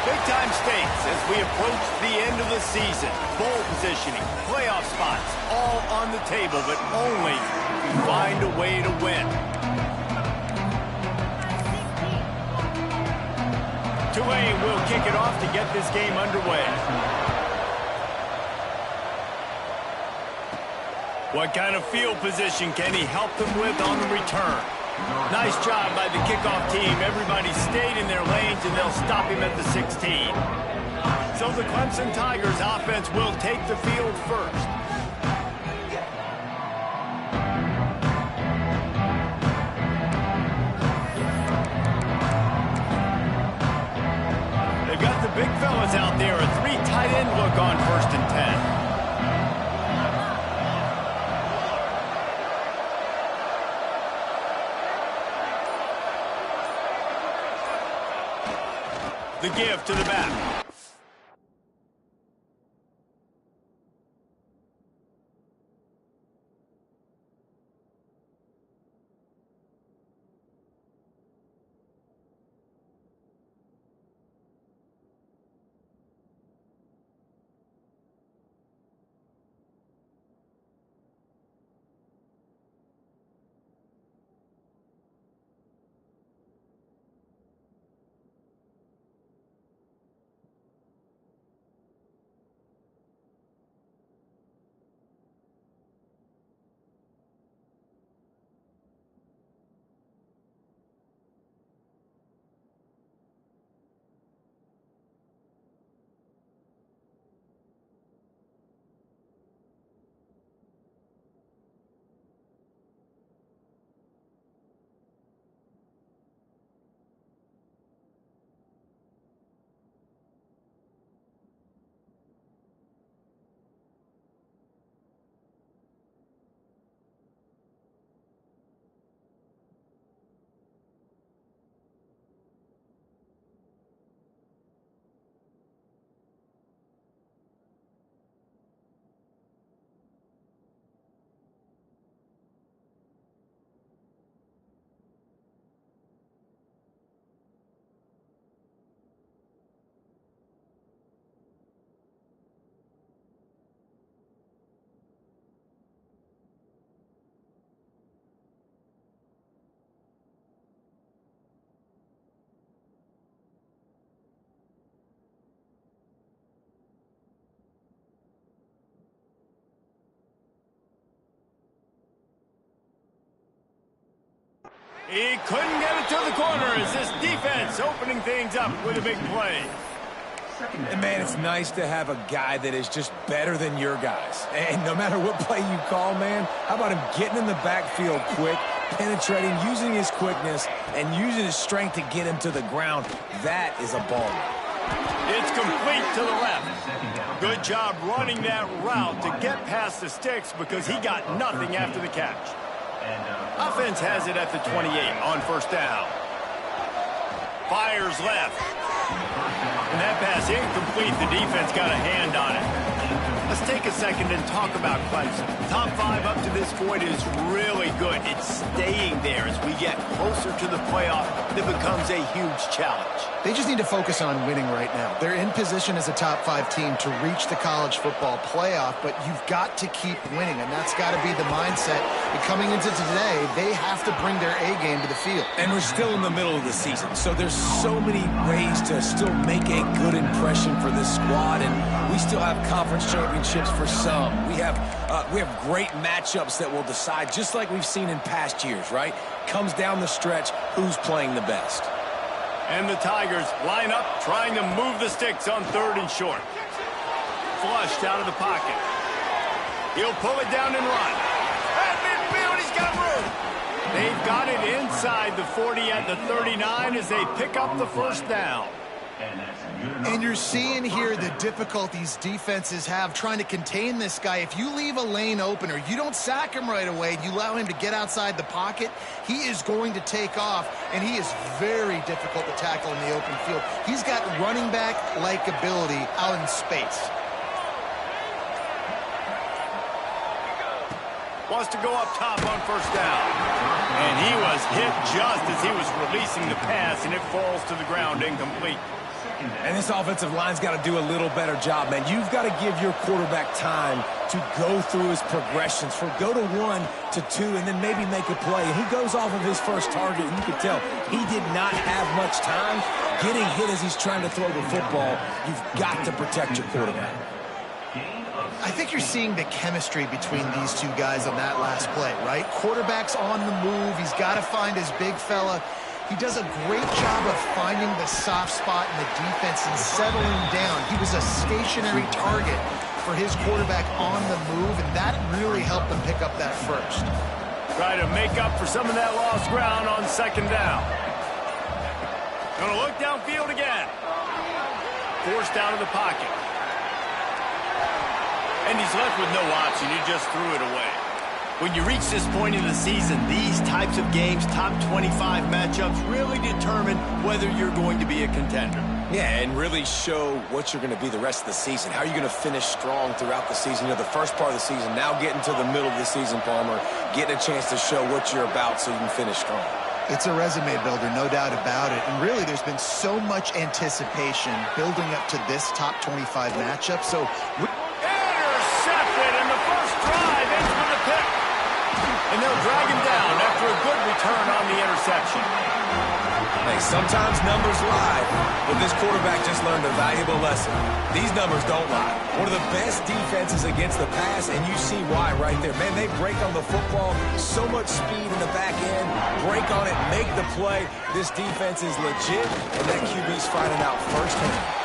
Big-time stakes as we approach the end of the season. Bowl positioning, playoff spots, all on the table, but only if you find a way to win. Tulane will kick it off to get this game underway. What kind of field position can he help them with on the return? Nice job by the kickoff team. Everybody stayed in their lanes, and they'll stop him at the 16. So the Clemson Tigers offense will take the field first. They've got the big fellas out there. A 3 tight end look on 1st and 10. The give to the back. He couldn't get it to the corner as this defense opening things up with a big play. And, man, it's nice to have a guy that is just better than your guys. And no matter what play you call, man, how about him getting in the backfield quick, penetrating, using his quickness, and using his strength to get him to the ground? That is a ball. It's complete to the left. Good job running that route to get past the sticks because he got nothing after the catch. Offense has it at the 28 on 1st down. Fires left. And that pass incomplete. The defense got a hand on it. Let's take a second and talk about Clemson. Top 5 up to this point is really good. It's staying there as we get closer to the playoff. That becomes a huge challenge. They just need to focus on winning right now. They're in position as a top 5 team to reach the college football playoff, but you've got to keep winning, and that's got to be the mindset. And coming into today, they have to bring their A game to the field. And we're still in the middle of the season, so there's so many ways to still make a good impression for this squad, and we still have conference championships for some. We have great matchups that will decide, just like we've seen in past years, right? Comes down the stretch, who's playing the best. And the Tigers line up, trying to move the sticks on 3rd and short. Flushed out of the pocket. He'll pull it down and run. At midfield, he's got room. They've got it inside the 40 at the 39 as they pick up the 1st down. And you're seeing here the difficulties defenses have trying to contain this guy. If you leave a lane open or you don't sack him right away, you allow him to get outside the pocket, he is going to take off, and he is very difficult to tackle in the open field. He's got running back-like ability out in space. Wants to go up top on 1st down. And he was hit just as he was releasing the pass, and it falls to the ground incomplete. And this offensive line's got to do a little better job, man. You've got to give your quarterback time to go through his progressions, from go to 1 to 2, and then maybe make a play. And he goes off of his first target, and you can tell he did not have much time getting hit as he's trying to throw the football. You've got to protect your quarterback. I think you're seeing the chemistry between these two guys on that last play, right? Quarterback's on the move. He's got to find his big fella. He does a great job of finding the soft spot in the defense and settling down. He was a stationary target for his quarterback on the move, and that really helped him pick up that first. Try to make up for some of that lost ground on second down. Gonna look downfield again. Forced out of the pocket. And he's left with no option. He just threw it away. When you reach this point in the season, these types of games, top 25 matchups, really determine whether you're going to be a contender. Yeah, and really show what you're going to be the rest of the season. How are you going to finish strong throughout the season? You know, the first part of the season, now getting to the middle of the season, Palmer, getting a chance to show what you're about so you can finish strong. It's a resume builder, no doubt about it. And really, there's been so much anticipation building up to this top 25 matchup. So intercepted, and the first drive ends with a pick. And they'll drag him down after a good return on the interception. Hey, sometimes numbers lie, but this quarterback just learned a valuable lesson. These numbers don't lie. One of the best defenses against the pass, and you see why right there. Man, they break on the football, so much speed in the back end, break on it, make the play. This defense is legit, and that QB's finding out firsthand.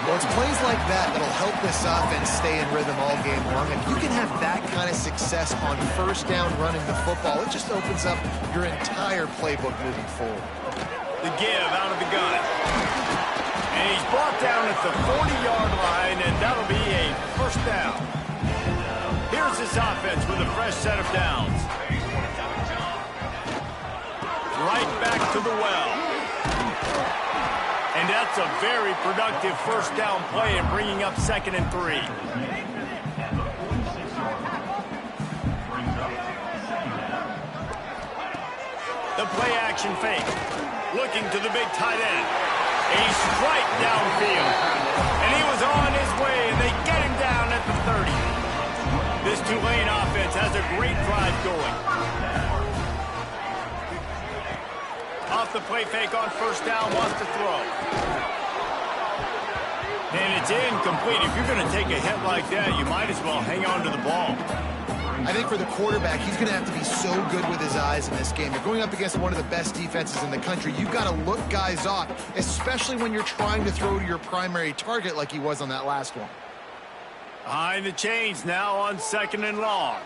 Well, it's plays like that that'll help this offense stay in rhythm all game long. If you can have that kind of success on first down running the football, it just opens up your entire playbook moving forward. The give out of the gun. And he's brought down at the 40-yard line, and that'll be a first down. Here's this offense with a fresh set of downs. Right back to the well. And that's a very productive first down play and bringing up 2nd and 3. The play action fake. Looking to the big tight end. A strike downfield. And he was on his way, and they get him down at the 30. This Tulane offense has a great drive going. Off the play fake on first down, wants to throw. And it's incomplete. If you're going to take a hit like that, you might as well hang on to the ball. I think for the quarterback, he's going to have to be so good with his eyes in this game. You're going up against one of the best defenses in the country. You've got to look guys off, especially when you're trying to throw to your primary target like he was on that last one. Behind the chains now on 2nd and long.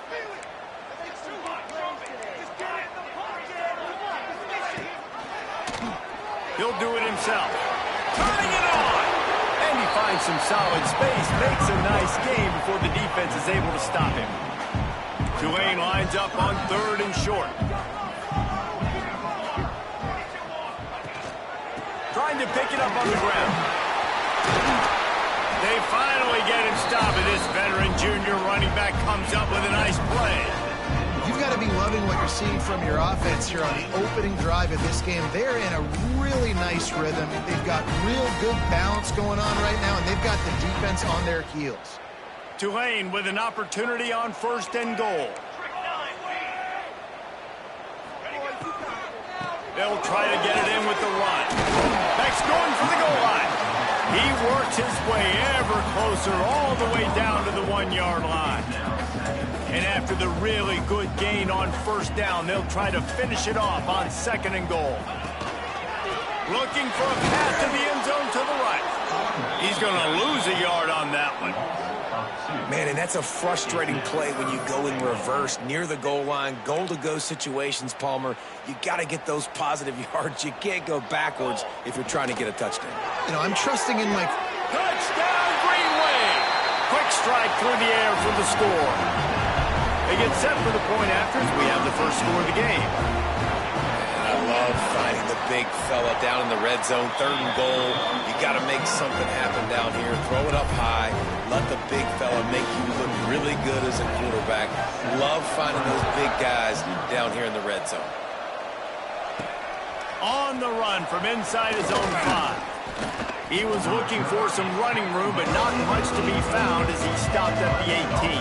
He'll do it himself. Turning it on! And he finds some solid space, makes a nice game before the defense is able to stop him. Tulane lines up on 3rd and short. Trying to pick it up on the ground. They finally get him stopped, and this veteran junior running back comes up with a nice play. You've got to be loving what you're seeing from your offense here on the opening drive of this game. They're in a really nice rhythm. They've got real good balance going on right now, and they've got the defense on their heels. Tulane with an opportunity on 1st and goal. They'll try to get it in with the run. Beck's going for the goal line. He works his way ever closer all the way down to the 1-yard line. And after the really good gain on first down, they'll try to finish it off on 2nd and goal. Looking for a pass to the end zone to the right. He's going to lose a yard on that one. Man, and that's a frustrating play when you go in reverse near the goal line, goal-to-go situations, Palmer. You got to get those positive yards. You can't go backwards if you're trying to get a touchdown. You know, I'm trusting in my... Touchdown, Greenway! Quick strike through the air for the score. They get set for the point after as we have the first score of the game. And I love finding the big fella down in the red zone, 3rd and goal. You got to make something happen down here. Throw it up high. Let the big fella make you look really good as a quarterback. Love finding those big guys down here in the red zone. On the run from inside his own 5. He was looking for some running room, but not much to be found as he stopped at the 18.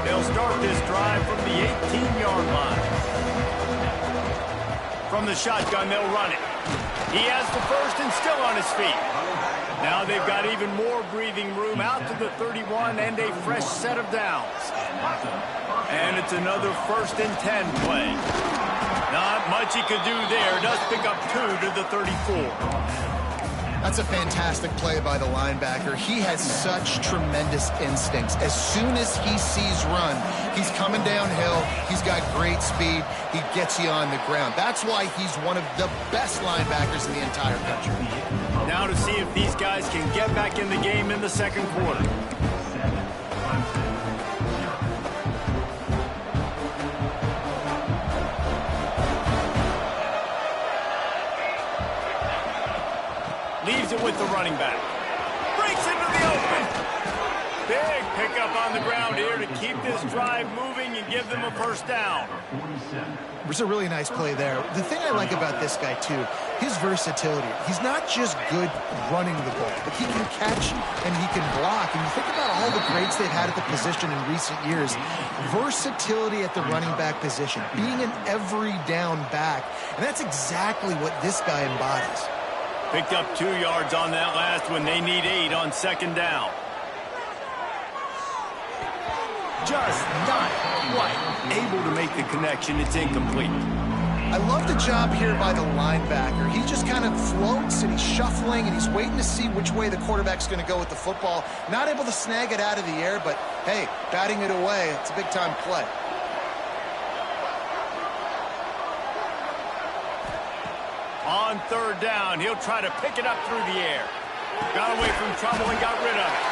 They'll start this drive from the 18-yard line. From the shotgun, they'll run it. He has the first and still on his feet. Now they've got even more breathing room out to the 31 and a fresh set of downs. And it's another 1st and 10 play. Not much he could do there. Does pick up 2 to the 34. That's a fantastic play by the linebacker. He has such tremendous instincts. As soon as he sees run, he's coming downhill. He's got great speed. He gets you on the ground. That's why he's one of the best linebackers in the entire country. Now to see if these guys can get back in the game in the second quarter. Leaves it with the running back. Breaks into the open. Big pickup on the ground here to keep this drive moving and give them a first down. There's a really nice play there. The thing I like about this guy, too, his versatility. He's not just good running the ball, but he can catch and he can block. And you think about all the greats they've had at the position in recent years. Versatility at the running back position, being an every down back. And that's exactly what this guy embodies. Picked up 2 yards on that last one. They need 8 on second down. Just not quite able to make the connection. It's incomplete. I love the job here by the linebacker. He just kind of floats and he's shuffling and he's waiting to see which way the quarterback's going to go with the football. Not able to snag it out of the air, but hey, batting it away, it's a big-time play. On third down, he'll try to pick it up through the air. Got away from trouble and got rid of it.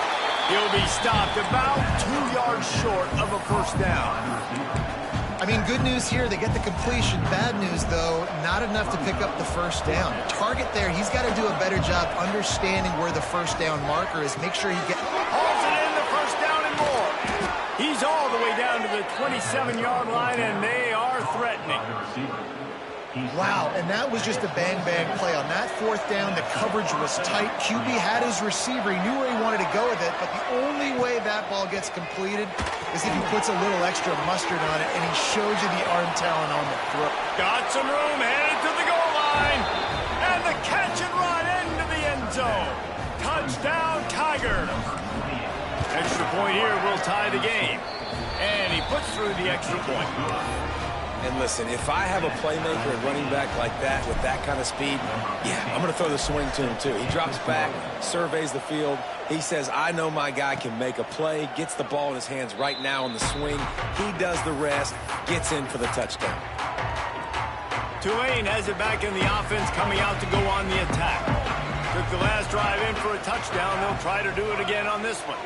He'll be stopped about 2 yards short of a first down. I mean, good news here, they get the completion. Bad news, though, not enough to pick up the first down. The target there, he's got to do a better job understanding where the first down marker is. Make sure he gets... Hauls it in, the first down and more. He's all the way down to the 27-yard line, and they are threatening. Wow, and that was just a bang-bang play. On that fourth down, the coverage was tight. QB had his receiver. He knew where he wanted to go with it, but the only way that ball gets completed is if he puts a little extra mustard on it, and he shows you the arm talent on the throw. Got some room, headed to the goal line, and the catch and run into the end zone. Touchdown, Tigers. Extra point here will tie the game, and he puts through the extra point. And listen, if I have a playmaker at running back like that with that kind of speed, yeah, I'm going to throw the swing to him too. He drops back, surveys the field. He says, I know my guy can make a play, gets the ball in his hands right now on the swing. He does the rest, gets in for the touchdown. Tulane has it back in the offense, coming out to go on the attack. Took the last drive in for a touchdown. They'll try to do it again on this one.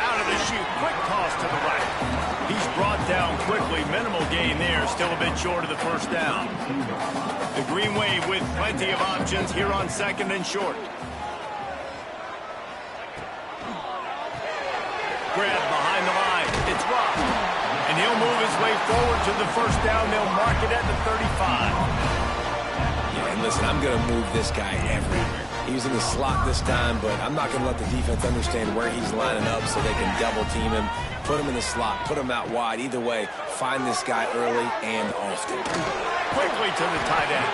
Out of the chute, quick toss to the right. He's brought down quickly. Minimal gain there. Still a bit short of the first down. The Green Wave with plenty of options here on second and short. Grab behind the line. It's Rock. And he'll move his way forward to the first down. They'll mark it at the 35. Yeah, and listen, I'm going to move this guy everywhere. He's in the slot this time, but I'm not going to let the defense understand where he's lining up so they can double team him. Put him in the slot, put him out wide. Either way, find this guy early and often. Quickly to the tight end.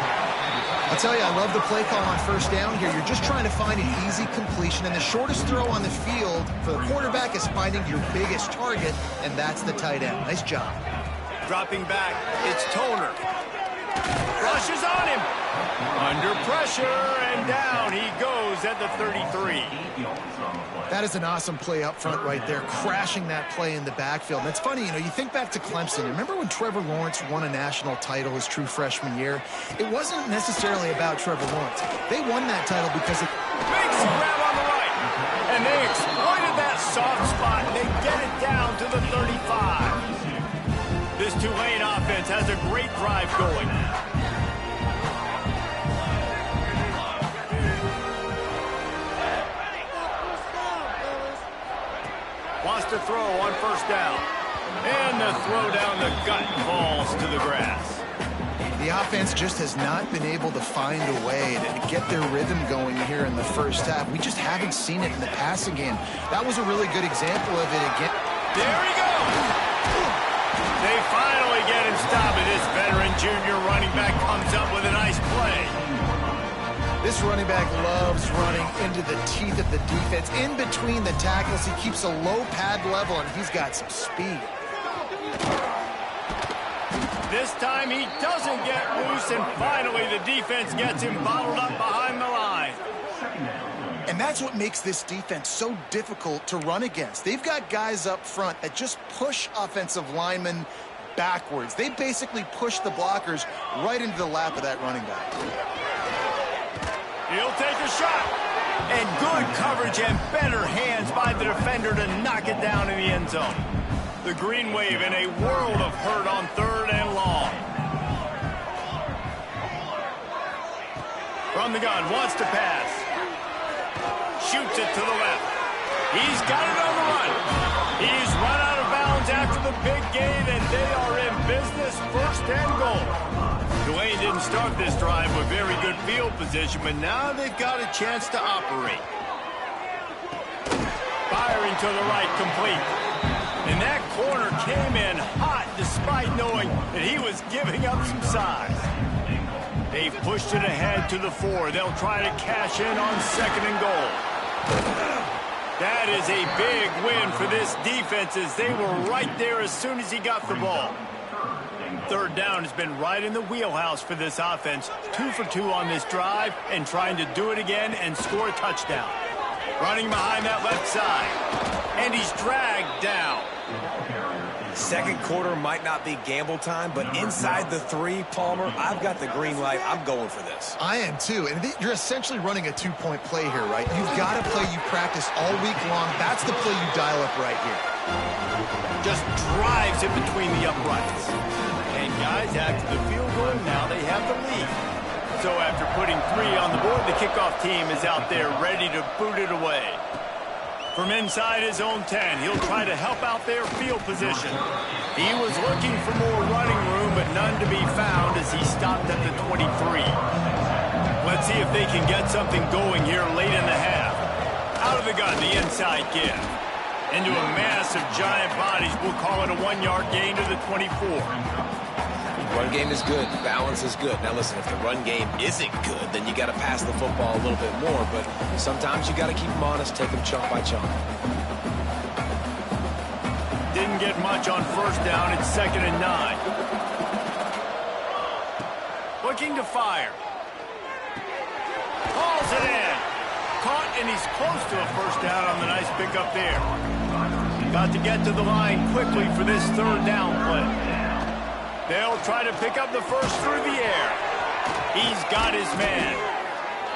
I'll tell you, I love the play call on first down here. You're just trying to find an easy completion, and the shortest throw on the field for the quarterback is finding your biggest target, and that's the tight end. Nice job. Dropping back, it's Toner. Rushes on him. Under pressure, and down he goes at the 33. That is an awesome play up front right there, crashing that play in the backfield. And it's funny, you know, you think back to Clemson. Remember when Trevor Lawrence won a national title his true freshman year? It wasn't necessarily about Trevor Lawrence. They won that title because of... Big grab on the right. And they exploited that soft spot, and they get it down to the 35. This Tulane offense has a great drive going. Wants to throw on first down. And the throw down the gut falls to the grass. The offense just has not been able to find a way to get their rhythm going here in the first half. We just haven't seen it in the passing game. That was a really good example of it again. There he goes! They finally get him stopped, and this veteran junior running back comes up with a nice play. This running back loves running into the teeth of the defense. In between the tackles, he keeps a low pad level, and he's got some speed. This time he doesn't get loose, and finally the defense gets him bottled up behind the line. And that's what makes this defense so difficult to run against. They've got guys up front that just push offensive linemen backwards. They basically push the blockers right into the lap of that running back. He'll take a shot. And good coverage and better hands by the defender to knock it down in the end zone. The green wave in a world of hurt on 3rd and long. From the gun, wants to pass. Shoots it to the left. He's got it on the run. He's run out of bounds after the big gain, and they are in business, 1st and goal. Tulane didn't start this drive with very good field position, but now they've got a chance to operate. Firing to the right, complete. And that corner came in hot despite knowing that he was giving up some size. They've pushed it ahead to the 4. They'll try to cash in on 2nd and goal. That is a big win for this defense as they were right there as soon as he got the ball. 3rd down has been right in the wheelhouse for this offense. 2 for 2 on this drive and trying to do it again and score a touchdown. Running behind that left side. And he's dragged down. Second quarter might not be gamble time, but inside the 3, Palmer, I've got the green light. I'm going for this. I am too. And you're essentially running a 2-point play here, right? You've got a play you practice all week long. That's the play you dial up right here. Just drives in between the uprights. And guys, after the field goal, now they have the lead. So after putting 3 on the board, the kickoff team is out there ready to boot it away. From inside his own 10, he'll try to help out their field position. He was looking for more running room, but none to be found as he stopped at the 23. Let's see if they can get something going here late in the half. Out of the gun, the inside give. Into a mass of giant bodies, we'll call it a 1-yard gain to the 24. Run game is good. Balance is good. Now, listen, if the run game isn't good, then you got to pass the football a little bit more. But sometimes you got to keep them honest, take them chunk by chunk. Didn't get much on 1st down. It's 2nd and 9. Looking to fire. Calls it in. Caught, and he's close to a 1st down on the nice pickup there. Got to get to the line quickly for this 3rd down play. They'll try to pick up the 1st through the air. He's got his man.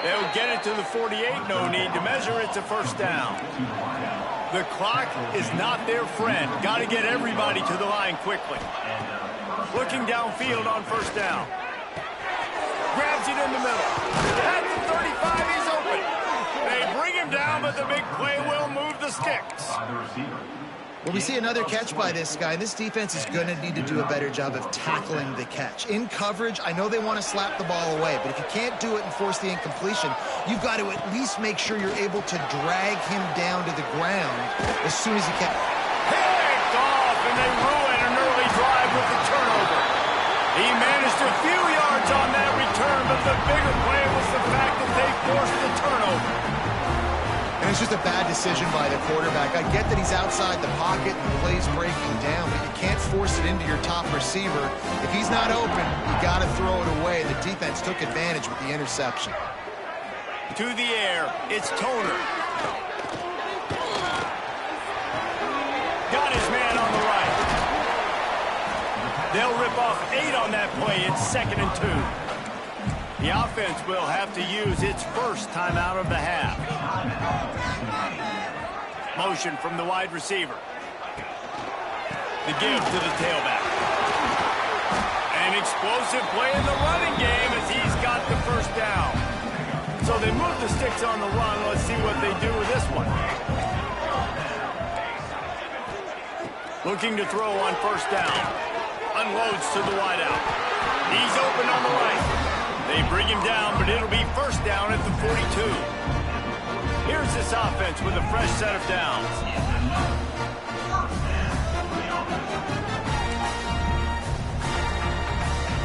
They'll get it to the 48. No need to measure. It's a 1st down. The clock is not their friend. Got to get everybody to the line quickly. Looking downfield on 1st down. Grabs it in the middle. At the 35, he's open. They bring him down, but the big play will move the sticks. Well, we see another catch by this guy. This defense is going to need to do a better job of tackling the catch. In coverage, I know they want to slap the ball away, but if you can't do it and force the incompletion, you've got to at least make sure you're able to drag him down to the ground as soon as you can. Picked off, and they ruin an early drive with the turnover. He managed a few yards on that return, but the bigger play was the fact that they forced the turnover. And it's just a bad decision by the quarterback. I get that he's outside the pocket and the play's breaking down, but you can't force it into your top receiver. If he's not open, you got to throw it away. The defense took advantage with the interception. To the air, it's Toner. Got his man on the right. They'll rip off 8 on that play. It's 2nd and 2. The offense will have to use its 1st timeout of the half. Motion from the wide receiver. The give to the tailback. An explosive play in the running game as he's got the 1st down. So they move the sticks on the run. Let's see what they do with this one. Looking to throw on 1st down. Unloads to the wideout. He's open on the right. They bring him down, but it'll be first down at the 42. Here's this offense with a fresh set of downs.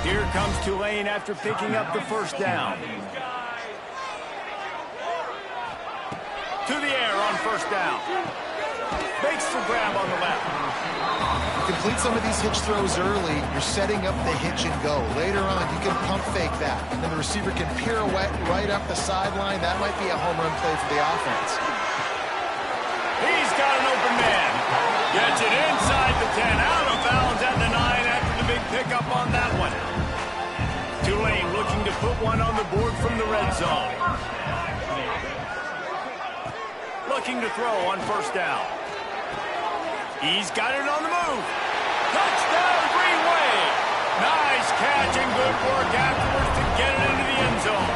Here comes Tulane after picking up the first down. To the air on first down. Makes the grab on the left. Complete some of these hitch throws early. You're setting up the hitch and go. Later on, you can pump fake that. And the receiver can pirouette right up the sideline. That might be a home run play for the offense. He's got an open man. Gets it inside the 10. Out of bounds at the 9 after the big pickup on that one. Tulane looking to put one on the board from the red zone. Looking to throw on first down. He's got it on the move. Touchdown, Green Wave. Nice catch and good work afterwards to get it into the end zone.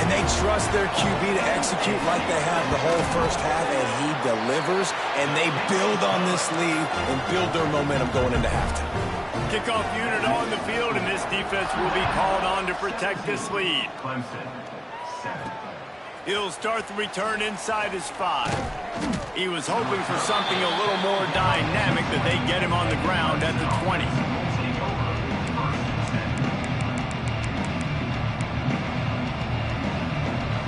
And they trust their QB to execute like they have the whole first half, and he delivers, and they build on this lead and build their momentum going into halftime. Kickoff unit on the field, and this defense will be called on to protect this lead. Clemson, 7. He'll start the return inside his 5. He was hoping for something a little more dynamic, that they get him on the ground at the 20.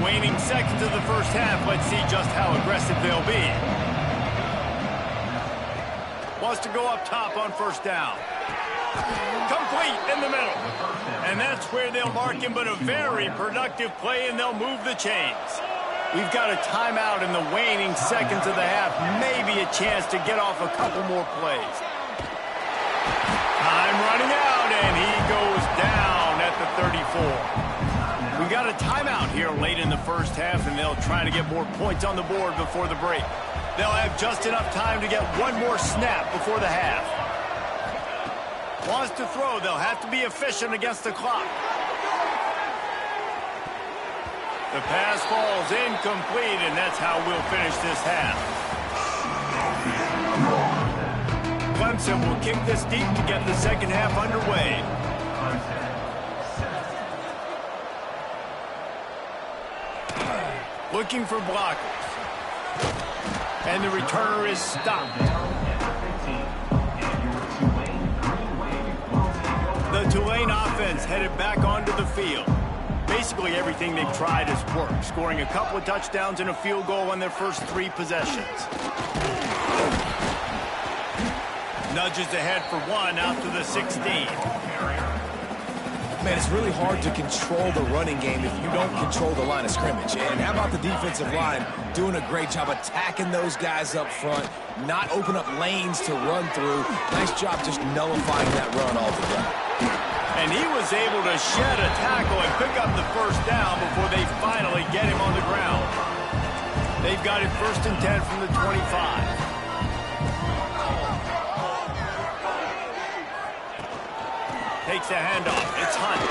Waning seconds of the first half. Let's see just how aggressive they'll be. Wants to go up top on first down. Complete in the middle. And that's where they'll mark him, but a very productive play, and they'll move the chains. We've got a timeout in the waning seconds of the half. Maybe a chance to get off a couple more plays. Time running out, and he goes down at the 34. We've got a timeout here late in the first half, and they'll try to get more points on the board before the break. They'll have just enough time to get one more snap before the half. Wants to throw. They'll have to be efficient against the clock. The pass falls incomplete, and that's how we'll finish this half. Clemson will kick this deep to get the second half underway. Looking for blockers. And the returner is stopped. The Tulane offense headed back onto the field. Basically everything they've tried has worked, scoring a couple of touchdowns and a field goal on their first 3 possessions. Nudges ahead for 1 out to the 16. Man, it's really hard to control the running game if you don't control the line of scrimmage. And how about the defensive line doing a great job attacking those guys up front, not open up lanes to run through. Nice job just nullifying that run altogether. And he was able to shed a tackle and pick up the first down before they finally get him on the ground. They've got it 1st and 10 from the 25. Takes a handoff. It's Hunt.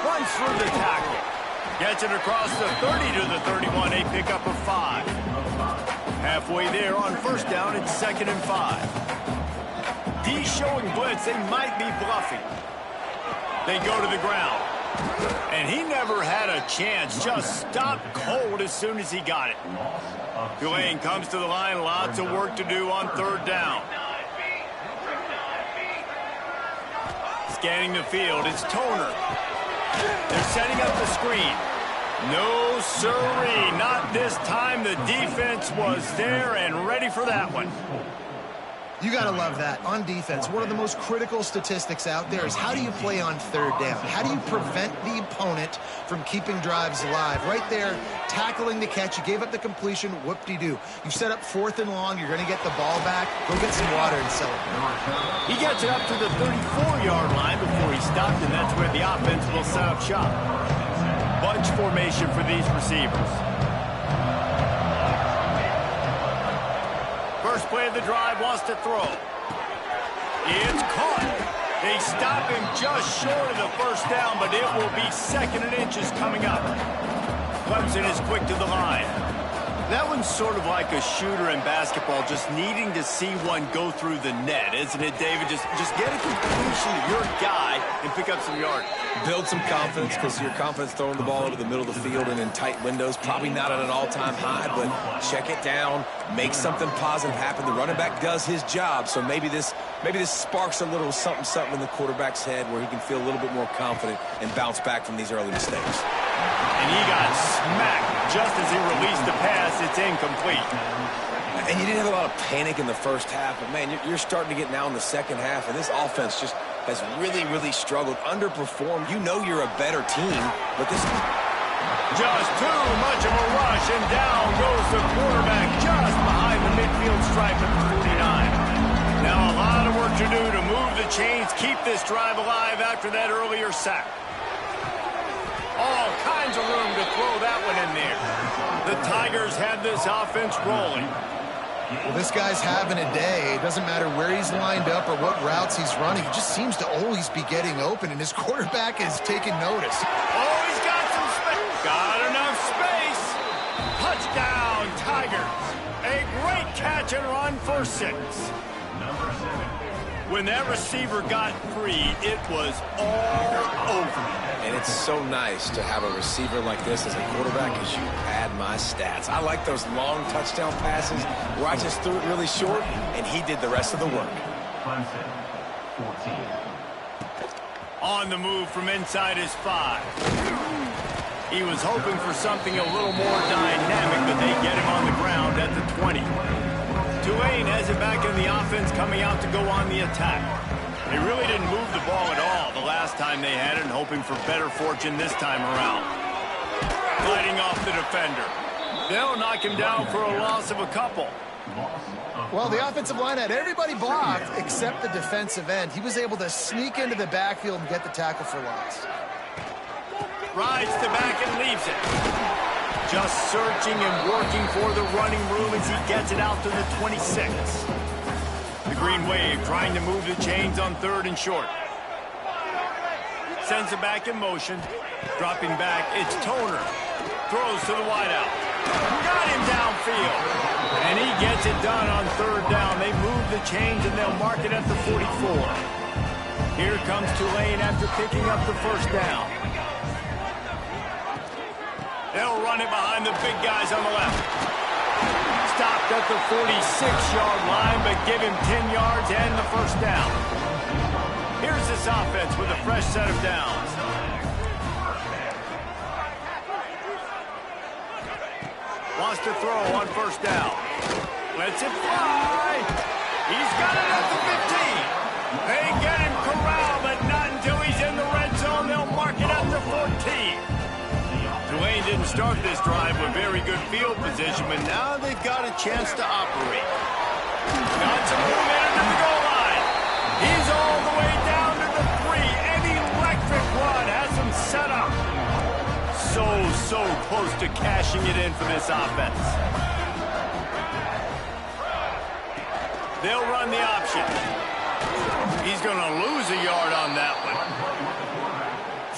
Runs through the tackle. Gets it across the 30 to the 31. A pickup of 5. Halfway there on first down. It's 2nd and 5. D showing blitz. They might be bluffing. They go to the ground. And he never had a chance. Just stopped cold as soon as he got it. Tulane comes to the line. Lots of work to do on 3rd down. Scanning the field, it's Toner. They're setting up the screen. No siree, not this time. The defense was there and ready for that one. You got to love that. On defense, one of the most critical statistics out there is how do you play on 3rd down? How do you prevent the opponent from keeping drives alive? Right there, tackling the catch. You gave up the completion. Whoop-de-doo. You set up 4th and long. You're going to get the ball back. Go get some water and celebrate. He gets it up to the 34-yard line before he stopped, and that's where the offense will set up shop. Bunch formation for these receivers. First play of the drive, wants to throw. It's caught. They stop him just short of the first down, but it will be 2nd and inches coming up. Clemson is quick to the line. That one's sort of like a shooter in basketball, just needing to see one go through the net, isn't it, David? Just get a completion to your guy and pick up some yard. Build some confidence, because your confidence throwing the ball over the middle of the field and in tight windows, probably not at an all-time high, but check it down, make something positive happen. The running back does his job, so maybe this sparks a little something in the quarterback's head where he can feel a little bit more confident and bounce back from these early mistakes. And he got smacked just as he released the pass. It's incomplete. And you didn't have a lot of panic in the first half, but, man, you're starting to get now in the second half, and this offense just has really, really struggled, underperformed. You know you're a better team, but this is just too much of a rush, and down goes the quarterback just behind the midfield stripe at the 49. Now a lot of work to do to move the chains, keep this drive alive after that earlier sack. All kinds of room to throw that one in there. The Tigers had this offense rolling. Well, this guy's having a day. It doesn't matter where he's lined up or what routes he's running. He just seems to always be getting open, and his quarterback is taking notice. Oh, he's got some space. Got enough space. Touchdown, Tigers. A great catch and run for 6. When that receiver got free, it was all over. And it's so nice to have a receiver like this as a quarterback, as you pad my stats. I like those long touchdown passes where I just threw it really short, and he did the rest of the work. Clemson, 14. On the move from inside his 5. He was hoping for something a little more dynamic, but they get him on the ground at the 20. Tulane has it back in the offense, coming out to go on the attack. They really didn't move the ball at all the last time they had it, and hoping for better fortune this time around. Fighting off the defender. They'll knock him down for a loss of a couple. Well, the offensive line had everybody blocked except the defensive end. He was able to sneak into the backfield and get the tackle for loss. Rides the back and leaves it. Just searching and working for the running room as he gets it out to the 26. The Green Wave trying to move the chains on 3rd and short. Sends it back in motion. Dropping back, it's Toner. Throws to the wideout. Got him downfield. And he gets it done on 3rd down. They move the chains and they'll mark it at the 44. Here comes Tulane after picking up the 1st down. They'll run it behind the big guys on the left. Stopped at the 46-yard line, but give him 10 yards and the 1st down. Here's this offense with a fresh set of downs. Wants to throw on 1st down. Lets it fly. He's got it at the 15. They get him corralled, but not until he's in the red zone. They'll mark it at the 14. Tulane didn't start this drive with very good field position, but now they've got a chance to operate. Got some movement into the goal line. He's all the way down to the 3. An electric run has him set up. So close to cashing it in for this offense. They'll run the option. He's going to lose a yard on that one.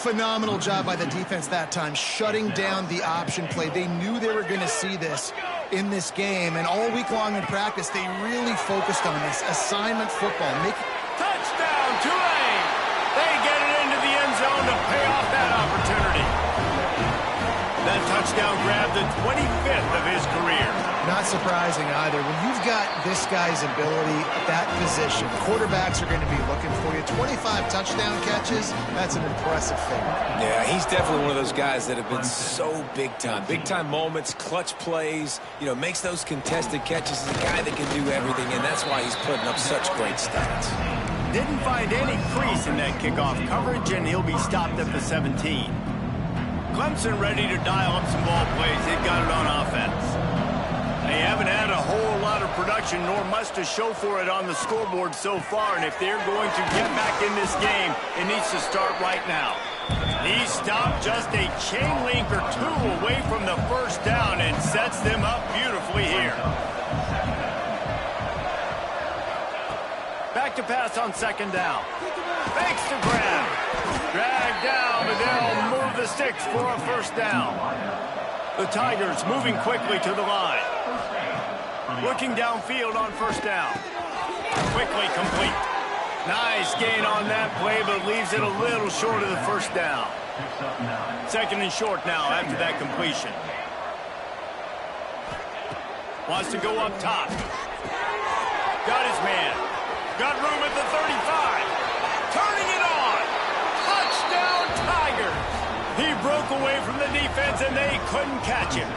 Phenomenal job by the defense that time, shutting down the option play. They knew they were going to see this in this game, and all week long in practice, they really focused on this assignment football. Touchdown, Tulane! They get it into the end zone to pay off that opportunity. That touchdown grabbed the 25th of his career. Not surprising either. When you've got this guy's ability at that position, quarterbacks are going to be looking for you. 25 touchdown catches, that's an impressive figure. Yeah, he's definitely one of those guys that have been so big time. Big time moments, clutch plays, makes those contested catches. He's a guy that can do everything, and that's why he's putting up such great stats. Didn't find any crease in that kickoff coverage, and he'll be stopped at the 17. Clemson ready to dial up some ball plays. They've got it on offense. They haven't had a whole lot of production, nor much to show for it on the scoreboard so far, and if they're going to get back in this game, it needs to start right now. He stopped just a chain link or 2 away from the 1st down and sets them up beautifully here. Back to pass on 2nd down. Fakes the grab. Dragged down, but they'll move the sticks for a 1st down. The Tigers moving quickly to the line. Looking downfield on first down. Quickly complete. Nice gain on that play, but leaves it a little short of the first down. Second and short now after that completion. Wants to go up top. Got his man. Got room at the 35. Turning it on. Touchdown, Tigers. He broke away from the defense, and they couldn't catch him.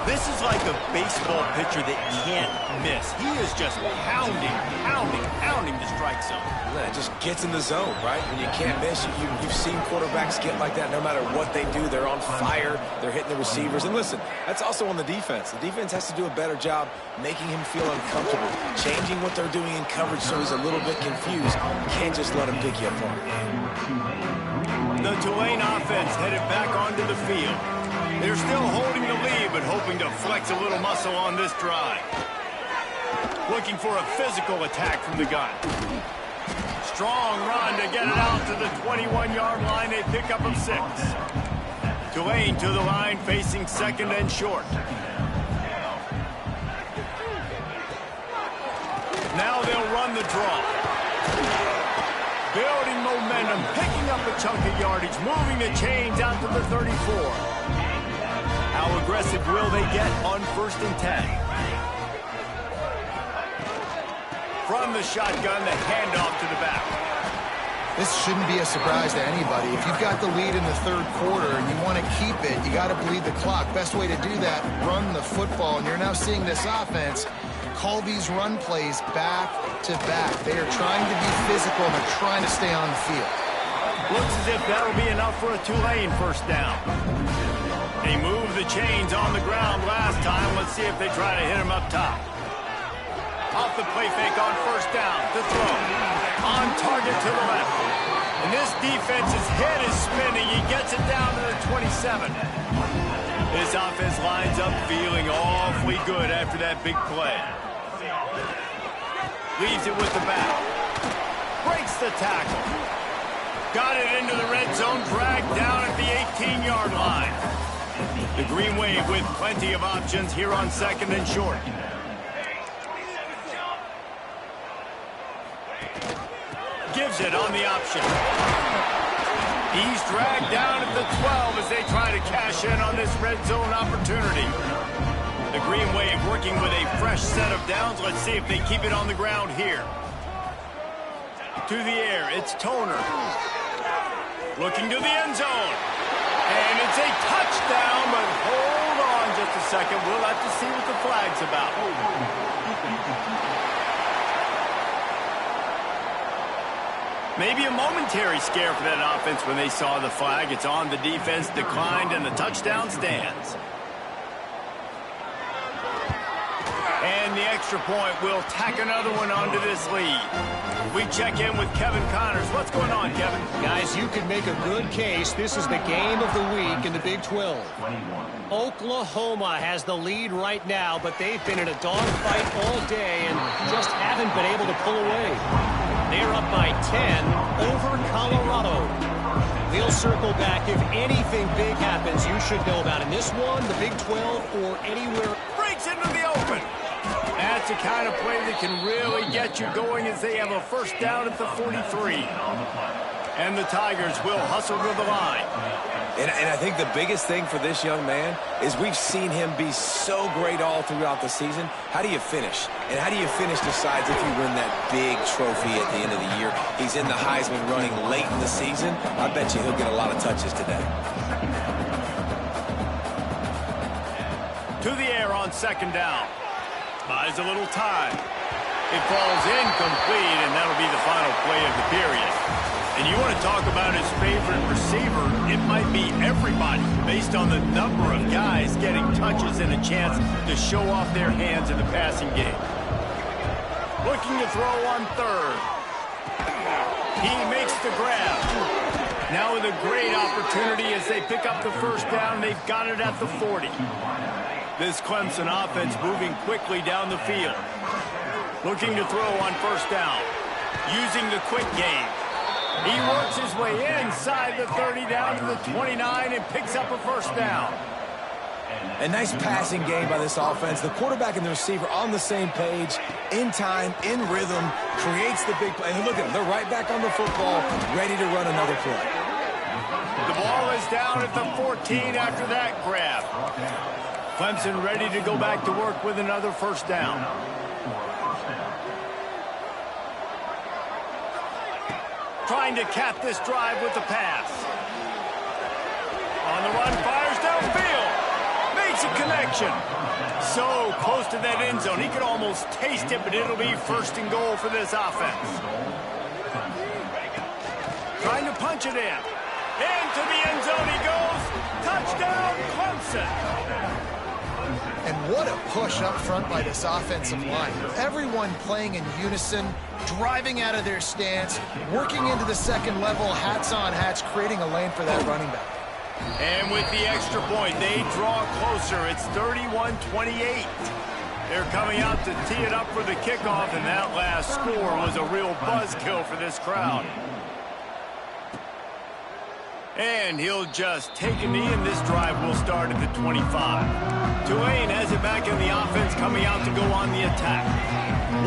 This is like a baseball pitcher that can't miss. He is just pounding the strike zone. Yeah, it just gets in the zone, right? When you can't miss, you've seen quarterbacks get like that no matter what they do. They're on fire. They're hitting the receivers. And listen, that's also on the defense. The defense has to do a better job making him feel uncomfortable, changing what they're doing in coverage so he's a little bit confused. Can't just let him pick you apart. The Tulane offense headed back onto the field. They're still holding the lead, but hoping to flex a little muscle on this drive. Looking for a physical attack from the gun. Strong run to get it out to the 21-yard line. They pick up of 6. Tulane to the line, facing second and short. Now they'll run the draw. Building momentum, picking up a chunk of yardage, moving the chains out to the 34. How aggressive will they get on 1st and 10? From the shotgun, the handoff to the back. This shouldn't be a surprise to anybody. If you've got the lead in the 3rd quarter and you want to keep it, you got to bleed the clock. Best way to do that, run the football. And you're now seeing this offense call these run plays back to back. They are trying to be physical and they're trying to stay on the field. Looks as if that'll be enough for a Tulane first down. They moved the chains on the ground last time. Let's see if they try to hit him up top. Off the play fake on first down. To throw. On target to the left. And this defense's head is spinning. He gets it down to the 27. This offense lines up feeling awfully good after that big play. Leaves it with the back. Breaks the tackle. Got it into the red zone. Dragged down at the 18-yard line. The Green Wave with plenty of options here on second and short. Gives it on the option. He's dragged down at the 12 as they try to cash in on this red zone opportunity. The Green Wave working with a fresh set of downs. Let's see if they keep it on the ground here. To the air, it's Toner. Looking to the end zone. And it's a touchdown, but hold on just a second. We'll have to see what the flag's about. Maybe a momentary scare for that offense when they saw the flag. It's on, the defense declined, and the touchdown stands. And the extra point will tack another one onto this lead. We check in with Kevin Connors. What's going on, Kevin? Guys, you could make a good case. This is the game of the week in the Big 12. Oklahoma has the lead right now, but they've been in a dogfight all day and just haven't been able to pull away. They're up by 10 over Colorado. We'll circle back. If anything big happens, you should know about in this one, the Big 12, or anywhere. Breaks into the open. That's the kind of play that can really get you going as they have a first down at the 43. And the Tigers will hustle to the line. And I think the biggest thing for this young man is we've seen him be so great all throughout the season. How do you finish? And how do you finish decides if you win that big trophy at the end of the year. He's in the Heisman running late in the season. I bet you he'll get a lot of touches today. To the air on second down. Buys a little time. It falls incomplete, and that'll be the final play of the period. And you want to talk about his favorite receiver, it might be everybody based on the number of guys getting touches and a chance to show off their hands in the passing game. Looking to throw on third. He makes the grab. Now with a great opportunity as they pick up the first down. They've got it at the 40. This Clemson offense moving quickly down the field. Looking to throw on first down. Using the quick game. He works his way inside the 30 down to the 29 and picks up a first down. A nice passing game by this offense. The quarterback and the receiver on the same page, in time, in rhythm, creates the big play. And look at them. They're right back on the football, ready to run another play. The ball is down at the 14 after that grab. Clemson ready to go back to work with another first down. Trying to cap this drive with the pass. On the run, fires downfield. Makes a connection. So close to that end zone. He could almost taste it, but it'll be first and goal for this offense. Trying to punch it in. Into the end zone he goes. Touchdown, Clemson. And what a push up front by this offensive line. Everyone playing in unison, driving out of their stance, working into the second level, hats on hats, creating a lane for that running back. And with the extra point, they draw closer. It's 31-28. They're coming out to tee it up for the kickoff, and that last score was a real buzzkill for this crowd. And he'll just take a knee, and this drive will start at the 25. Tulane has it back in the offense, coming out to go on the attack.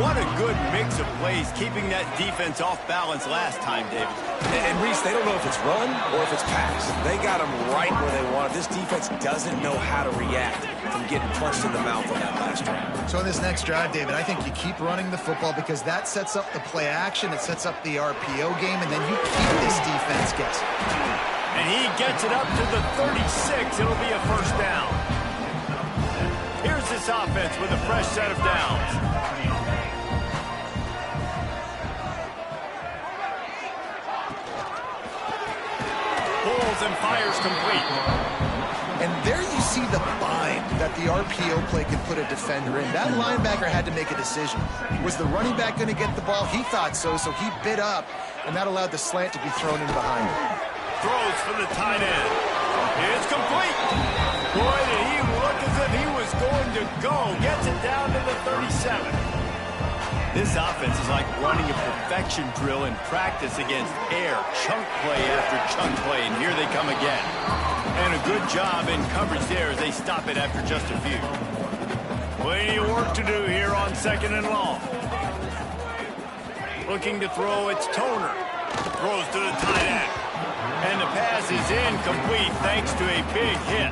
What a good mix of plays, keeping that defense off balance last time, David. And Reese, they don't know if it's run or if it's pass. They got them right where they want it. This defense doesn't know how to react from getting punched in the mouth on that last drive. So in this next drive, David, I think you keep running the football because that sets up the play action, it sets up the RPO game, and then you keep this defense guessing. And he gets it up to the 36. It'll be a first down. Here's this offense with a fresh set of downs. Pulls and fires complete. And there you see the bind that the RPO play can put a defender in. That linebacker had to make a decision. Was the running back going to get the ball? He thought so, so he bit up, and that allowed the slant to be thrown in behind him. Throws for the tight end. It's complete. Boy, did he look as if he was going to go. Gets it down to the 37. This offense is like running a perfection drill in practice against air. Chunk play after chunk play, and here they come again. And a good job in coverage there as they stop it after just a few. Plenty of work to do here on second and long. Looking to throw, it's Toner. Throws to the tight end. And the pass is incomplete thanks to a big hit.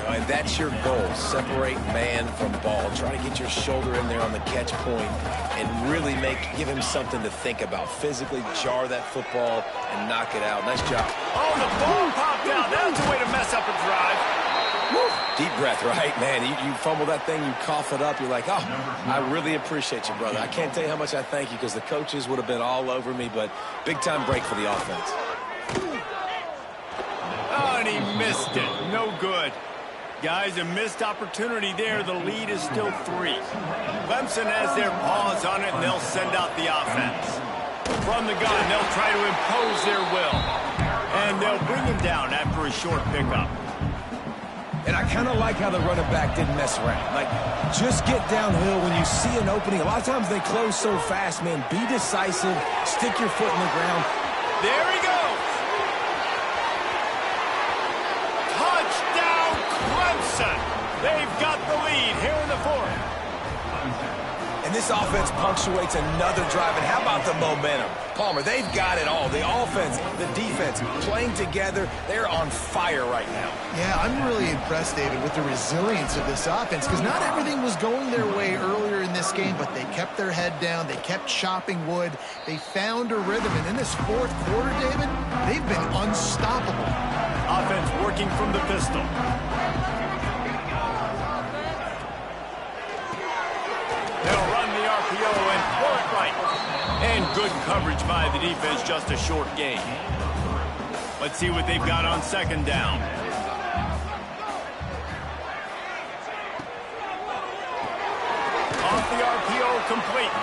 And that's your goal. Separate man from ball. Try to get your shoulder in there on the catch point and really give him something to think about. Physically jar that football and knock it out. Nice job. Oh, the ball popped out. That's a way to mess up a drive. Woo. Deep breath, right, man? You fumble that thing, you cough it up. You're like, oh, I really appreciate you, brother. I can't tell you how much I thank you because the coaches would have been all over me, but big-time break for the offense. Oh, and he missed it. No good. Guys, a missed opportunity there. The lead is still 3. Clemson has their paws on it, and they'll send out the offense. From the gun, they'll try to impose their will. And they'll bring him down after a short pickup. And I kind of like how the running back didn't mess around. Like, just get downhill when you see an opening. A lot of times they close so fast, man. Be decisive. Stick your foot in the ground. There he goes. Touchdown, Clemson. They've got the lead here in the 4th. And this offense punctuates another drive. And how about the momentum? Palmer, they've got it all. The offense, the defense, playing together. They're on fire right now. Yeah, I'm really impressed, David, with the resilience of this offense because not everything was going their way earlier in this game, but they kept their head down. They kept chopping wood. They found a rhythm. And in this 4th quarter, David, they've been unstoppable. Offense working from the pistol. They'll run the RPO and pull it right. And good coverage by the defense, just a short gain. Let's see what they've got on second down. Off the RPO, complete.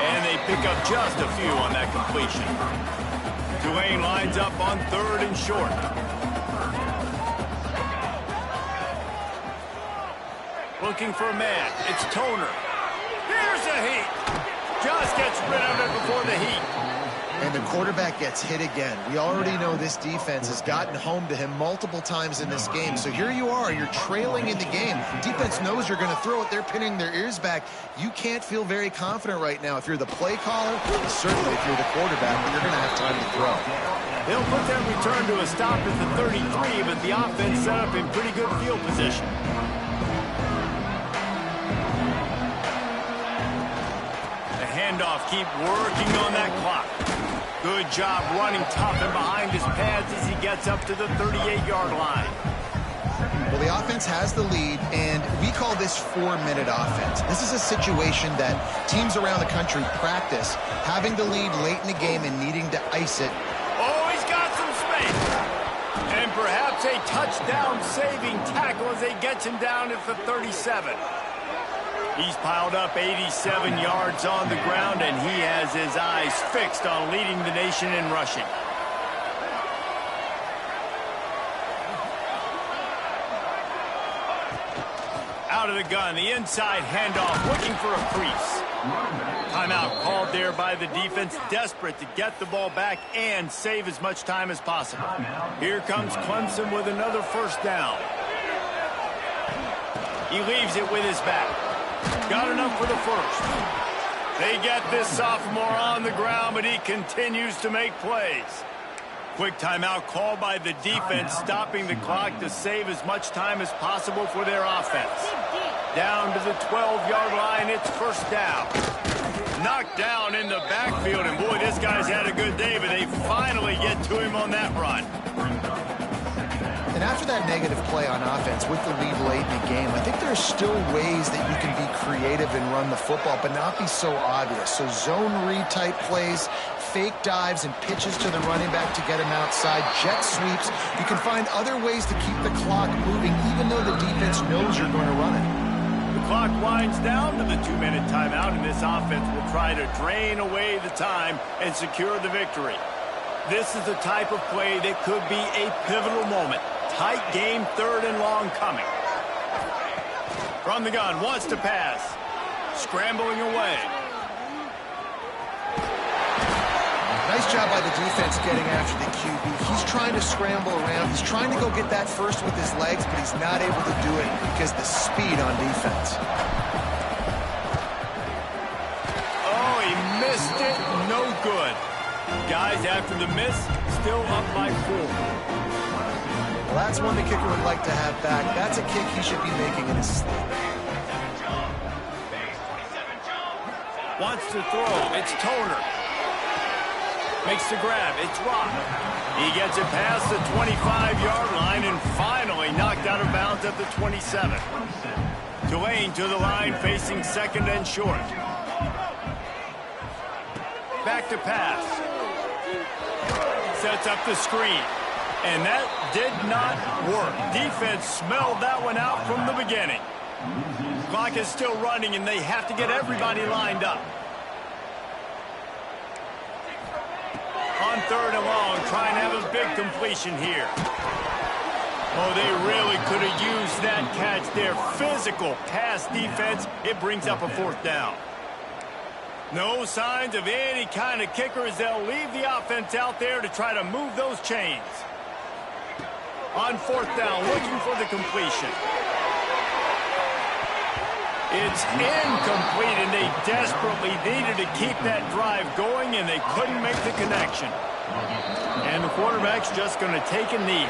And they pick up just a few on that completion. Tulane lines up on 3rd and short. Looking for a man. It's Toner. Here's a heat. Just gets rid of it before the heat. And the quarterback gets hit again. We already know this defense has gotten home to him multiple times in this game. So here you are, you're trailing in the game. Defense knows you're going to throw it. They're pinning their ears back. You can't feel very confident right now if you're the play caller, certainly if you're the quarterback, but you're going to have time to throw. They'll put that return to a stop at the 33, but the offense set up in pretty good field position. The handoff, keep working on that clock. Good job running tough and behind his pads as he gets up to the 38-yard line. Well, the offense has the lead, and we call this 4-minute offense. This is a situation that teams around the country practice, having the lead late in the game and needing to ice it. Oh, he's got some space. And perhaps a touchdown-saving tackle as they get him down at the 37. He's piled up 87 yards on the ground, and he has his eyes fixed on leading the nation in rushing. Out of the gun, the inside handoff, looking for a crease. Timeout called there by the defense, desperate to get the ball back and save as much time as possible. Here comes Clemson with another first down. He leaves it with his back. Got enough for the first. They get this sophomore on the ground, but he continues to make plays. Quick timeout called by the defense, stopping the clock to save as much time as possible for their offense. Down to the 12-yard line, it's first down. Knocked down in the backfield, and boy, this guy's had a good day, but they finally get to him on that run. And after that negative play on offense with the lead late in the game, I think there's still ways that you can be creative and run the football, but not be so obvious. So zone read type plays, fake dives and pitches to the running back to get him outside, jet sweeps. You can find other ways to keep the clock moving, even though the defense knows you're going to run it. The clock winds down to the 2-minute timeout, and this offense will try to drain away the time and secure the victory. This is the type of play that could be a pivotal moment. Tight game, 3rd and long coming. From the gun, wants to pass. Scrambling away. Nice job by the defense getting after the QB. He's trying to scramble around. He's trying to go get that first with his legs, but he's not able to do it because the speed on defense. Oh, he missed it. No good. Guys, after the miss, still up by 4. Well, that's one the kicker would like to have back. That's a kick he should be making in his sleep. Wants to throw. It's Toner. Makes the grab. It's Rock. He gets it past the 25-yard line and finally knocked out of bounds at the 27. Tulane to the line, facing 2nd and short. Back to pass. Sets up the screen. And that did not work. Defense smelled that one out from the beginning. Clock is still running, and they have to get everybody lined up. On 3rd and long, trying to have a big completion here. Oh, they really could have used that catch there. Physical pass defense. It brings up a 4th down. No signs of any kind of kicker as they'll leave the offense out there to try to move those chains. On 4th down, looking for the completion. It's incomplete, and they desperately needed to keep that drive going, and they couldn't make the connection. And the quarterback's just going to take a knee.